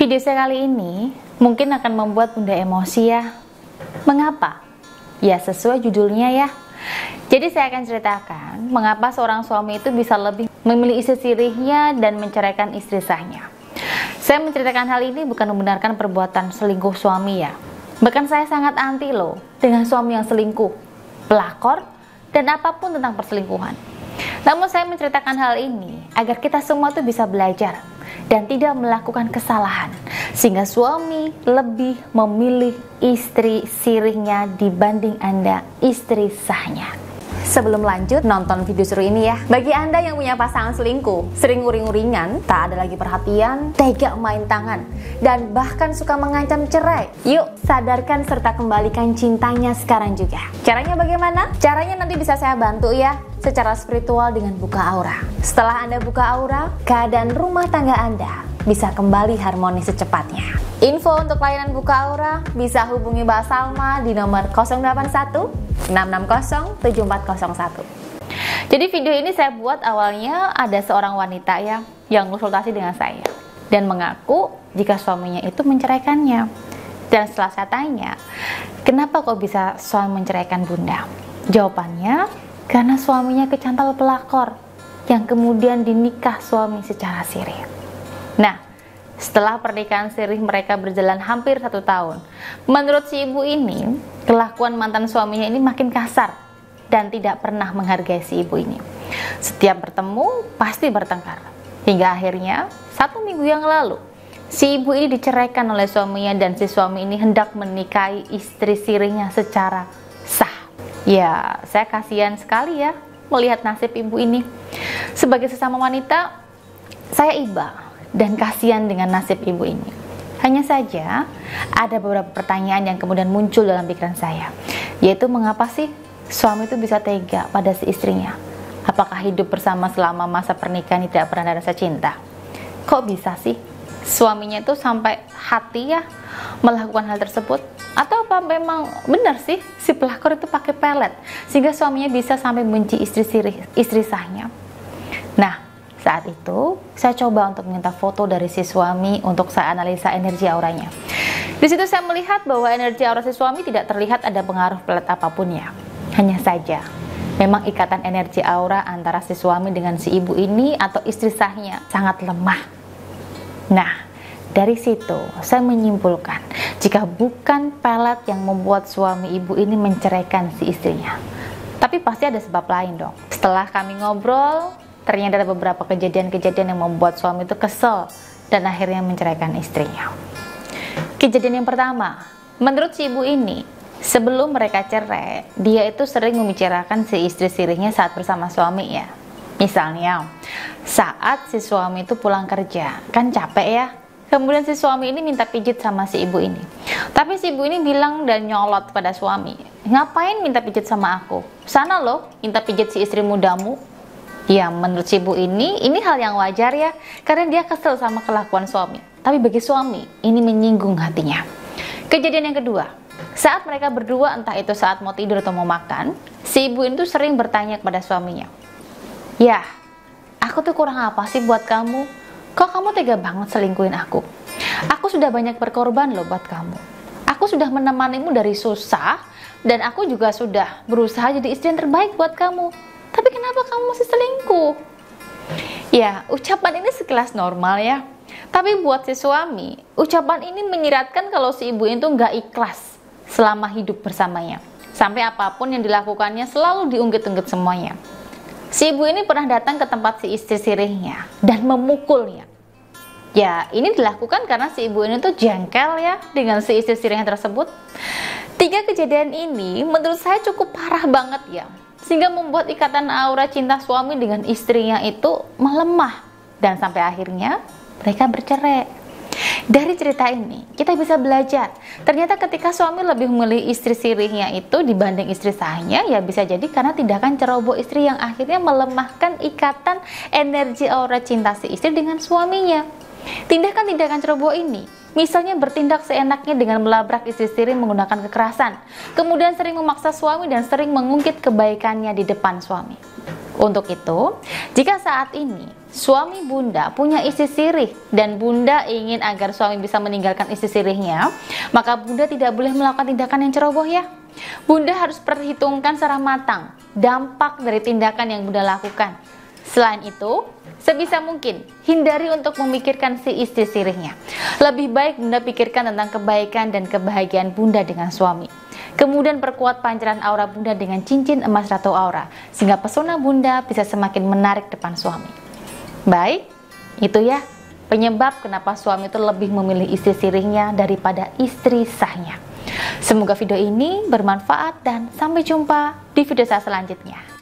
Video saya kali ini mungkin akan membuat Bunda emosi ya. Mengapa? Ya sesuai judulnya ya. Jadi saya akan ceritakan mengapa seorang suami itu bisa lebih memilih istri sirihnya dan menceraikan istri sahnya. Saya menceritakan hal ini bukan membenarkan perbuatan selingkuh suami ya. Bahkan saya sangat anti loh dengan suami yang selingkuh, pelakor, dan apapun tentang perselingkuhan. Namun saya menceritakan hal ini agar kita semua tuh bisa belajar dan tidak melakukan kesalahan, sehingga suami lebih memilih istri sirihnya dibanding Anda istri sahnya. Sebelum lanjut, nonton video seru ini ya. Bagi Anda yang punya pasangan selingkuh, sering uring-uringan, tak ada lagi perhatian, tega main tangan, dan bahkan suka mengancam cerai, yuk sadarkan serta kembalikan cintanya sekarang juga. Caranya bagaimana? Caranya nanti bisa saya bantu ya, secara spiritual dengan buka aura. Setelah Anda buka aura, keadaan rumah tangga Anda bisa kembali harmonis secepatnya. Info untuk layanan buka aura bisa hubungi Mbak Salma di nomor 081 660 7401. Jadi video ini saya buat awalnya ada seorang wanita ya yang konsultasi dengan saya dan mengaku jika suaminya itu menceraikannya. Dan setelah saya tanya, kenapa kok bisa suami menceraikan Bunda? Jawabannya, karena suaminya kecantol pelakor yang kemudian dinikah suami secara siri. Nah, setelah pernikahan sirih mereka berjalan hampir 1 tahun, menurut si ibu ini, kelakuan mantan suaminya ini makin kasar dan tidak pernah menghargai si ibu ini. Setiap bertemu pasti bertengkar, hingga akhirnya 1 minggu yang lalu si ibu ini diceraikan oleh suaminya dan si suami ini hendak menikahi istri sirihnya secara sah. Ya, saya kasihan sekali ya melihat nasib ibu ini. Sebagai sesama wanita, saya iba dan kasihan dengan nasib ibu ini. Hanya saja ada beberapa pertanyaan yang kemudian muncul dalam pikiran saya, yaitu mengapa sih suami itu bisa tega pada si istrinya? Apakah hidup bersama selama masa pernikahan tidak pernah ada rasa cinta? Kok bisa sih suaminya itu sampai hati ya melakukan hal tersebut? Atau apa memang benar sih si pelakor itu pakai pelet sehingga suaminya bisa sampai benci istri sahnya? Nah, saat itu saya coba untuk minta foto dari si suami untuk saya analisa energi auranya. Di situ saya melihat bahwa energi aura si suami tidak terlihat ada pengaruh pelet apapun ya. Hanya saja memang ikatan energi aura antara si suami dengan si ibu ini atau istri sahnya sangat lemah. Nah, dari situ saya menyimpulkan jika bukan pelet yang membuat suami ibu ini menceraikan si istrinya, tapi pasti ada sebab lain dong. Setelah kami ngobrol, ternyata ada beberapa kejadian-kejadian yang membuat suami itu kesel dan akhirnya menceraikan istrinya. Kejadian yang pertama, menurut si ibu ini, sebelum mereka cerai, dia itu sering membicarakan si istri sirihnya saat bersama suami ya. Misalnya, saat si suami itu pulang kerja, kan capek ya. Kemudian si suami ini minta pijit sama si ibu ini. Tapi si ibu ini bilang dan nyolot pada suami, ngapain minta pijit sama aku? Sana loh, minta pijit si istri mudamu. Ya, menurut si ibu ini hal yang wajar ya, karena dia kesel sama kelakuan suami. Tapi bagi suami, ini menyinggung hatinya. Kejadian yang kedua, saat mereka berdua, entah itu saat mau tidur atau mau makan, si ibu itu sering bertanya kepada suaminya, "Ya, aku tuh kurang apa sih buat kamu? Kok kamu tega banget selingkuhin aku? Aku sudah banyak berkorban loh buat kamu. Aku sudah menemanimu dari susah, dan aku juga sudah berusaha jadi istri yang terbaik buat kamu. Tapi kenapa kamu masih selingkuh?" Ya, ucapan ini sekilas normal ya. Tapi buat si suami, ucapan ini menyiratkan kalau si ibu itu nggak ikhlas selama hidup bersamanya. Sampai apapun yang dilakukannya selalu diungkit-ungkit semuanya. Si ibu ini pernah datang ke tempat si istri sirihnya dan memukulnya. Ya, ini dilakukan karena si ibu ini tuh jengkel ya dengan si istri sirihnya tersebut. 3 kejadian ini menurut saya cukup parah banget ya, sehingga membuat ikatan aura cinta suami dengan istrinya itu melemah dan sampai akhirnya mereka bercerai. Dari cerita ini kita bisa belajar, ternyata ketika suami lebih memilih istri sirihnya itu dibanding istri sahnya, ya bisa jadi karena tindakan ceroboh istri yang akhirnya melemahkan ikatan energi aura cinta si istri dengan suaminya. Tindakan-tindakan ceroboh ini Misalnya bertindak seenaknya dengan melabrak istri sendiri menggunakan kekerasan, kemudian sering memaksa suami dan sering mengungkit kebaikannya di depan suami. Untuk itu, jika saat ini suami Bunda punya istri sirih dan Bunda ingin agar suami bisa meninggalkan istri sirihnya, maka Bunda tidak boleh melakukan tindakan yang ceroboh ya. Bunda harus perhitungkan secara matang dampak dari tindakan yang Bunda lakukan. Selain itu, sebisa mungkin hindari untuk memikirkan si istri sirihnya. Lebih baik Bunda pikirkan tentang kebaikan dan kebahagiaan Bunda dengan suami. Kemudian perkuat pancaran aura Bunda dengan cincin emas Ratu Aura, sehingga pesona Bunda bisa semakin menarik depan suami. Baik, itu ya penyebab kenapa suami itu lebih memilih istri sirihnya daripada istri sahnya. Semoga video ini bermanfaat dan sampai jumpa di video saya selanjutnya.